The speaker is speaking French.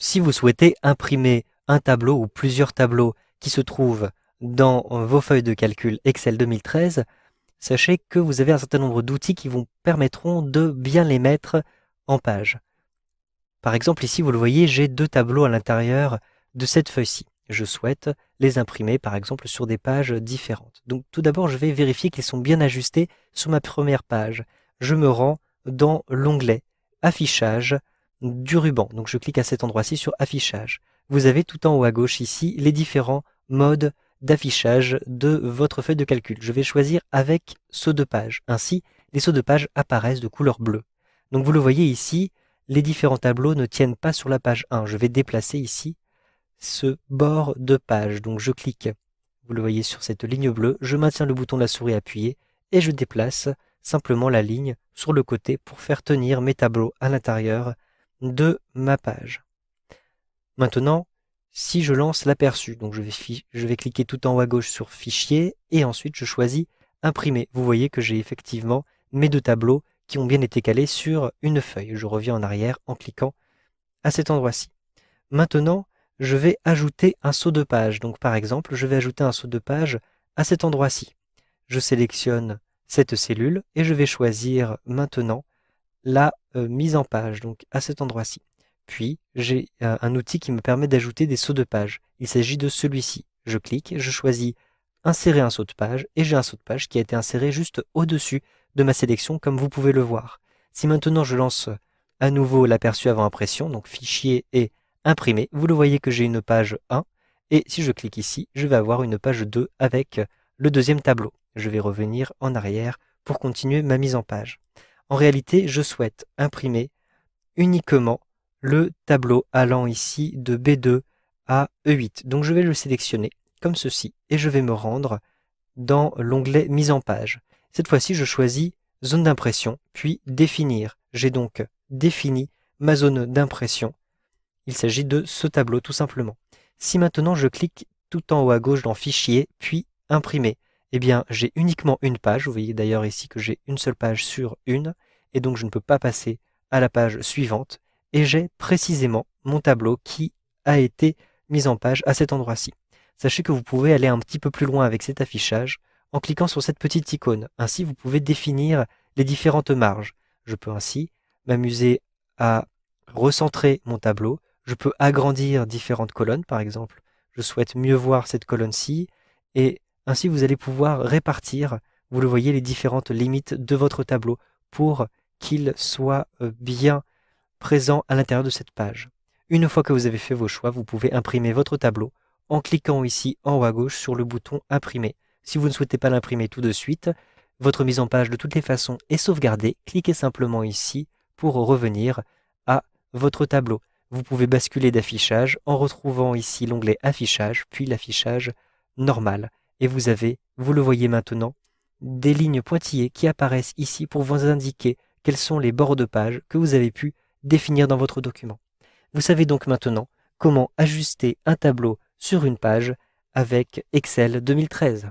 Si vous souhaitez imprimer un tableau ou plusieurs tableaux qui se trouvent dans vos feuilles de calcul Excel 2013, sachez que vous avez un certain nombre d'outils qui vous permettront de bien les mettre en page. Par exemple, ici, vous le voyez, j'ai deux tableaux à l'intérieur de cette feuille-ci. Je souhaite les imprimer, par exemple, sur des pages différentes. Donc, tout d'abord, je vais vérifier qu'ils sont bien ajustés sur ma première page. Je me rends dans l'onglet Affichage du ruban. Donc, je clique à cet endroit-ci sur Affichage. Vous avez tout en haut à gauche ici les différents modes d'affichage de votre feuille de calcul. Je vais choisir avec saut de page. Ainsi, les sauts de page apparaissent de couleur bleue. Donc, vous le voyez ici, les différents tableaux ne tiennent pas sur la page 1. Je vais déplacer ici ce bord de page. Donc je clique, vous le voyez sur cette ligne bleue, je maintiens le bouton de la souris appuyé et je déplace simplement la ligne sur le côté pour faire tenir mes tableaux à l'intérieur de ma page. Maintenant, si je lance l'aperçu, donc je vais cliquer tout en haut à gauche sur Fichier et ensuite je choisis Imprimer. Vous voyez que j'ai effectivement mes deux tableaux qui ont bien été calés sur une feuille. Je reviens en arrière en cliquant à cet endroit-ci. Maintenant, je vais ajouter un saut de page. Donc par exemple, je vais ajouter un saut de page à cet endroit-ci. Je sélectionne cette cellule et je vais choisir maintenant la mise en page, donc à cet endroit-ci. Puis j'ai un outil qui me permet d'ajouter des sauts de page. Il s'agit de celui-ci. Je clique, je choisis insérer un saut de page et j'ai un saut de page qui a été inséré juste au-dessus de ma sélection comme vous pouvez le voir. Si maintenant je lance à nouveau l'aperçu avant impression, donc fichier et imprimer, vous le voyez que j'ai une page 1 et si je clique ici, je vais avoir une page 2 avec le deuxième tableau. Je vais revenir en arrière pour continuer ma mise en page. En réalité, je souhaite imprimer uniquement le tableau allant ici de B2 à E8. Donc je vais le sélectionner comme ceci et je vais me rendre dans l'onglet Mise en page. Cette fois-ci, je choisis Zone d'impression, puis Définir. J'ai donc défini ma zone d'impression. Il s'agit de ce tableau tout simplement. Si maintenant je clique tout en haut à gauche dans Fichier, puis Imprimer, eh bien j'ai uniquement une page. Vous voyez d'ailleurs ici que j'ai une seule page sur une, et donc je ne peux pas passer à la page suivante. Et j'ai précisément mon tableau qui a été mis en page à cet endroit-ci. Sachez que vous pouvez aller un petit peu plus loin avec cet affichage en cliquant sur cette petite icône. Ainsi, vous pouvez définir les différentes marges. Je peux ainsi m'amuser à recentrer mon tableau. Je peux agrandir différentes colonnes, par exemple. Je souhaite mieux voir cette colonne-ci et ainsi vous allez pouvoir répartir, vous le voyez, les différentes limites de votre tableau pour qu'il soit bien présent à l'intérieur de cette page. Une fois que vous avez fait vos choix, vous pouvez imprimer votre tableau en cliquant ici en haut à gauche sur le bouton Imprimer. Si vous ne souhaitez pas l'imprimer tout de suite, votre mise en page de toutes les façons est sauvegardée. Cliquez simplement ici pour revenir à votre tableau. Vous pouvez basculer d'affichage en retrouvant ici l'onglet Affichage, puis l'affichage normal. Et vous avez, vous le voyez maintenant, des lignes pointillées qui apparaissent ici pour vous indiquer quels sont les bords de page que vous avez pu définir dans votre document. Vous savez donc maintenant comment ajuster un tableau sur une page avec Excel 2013.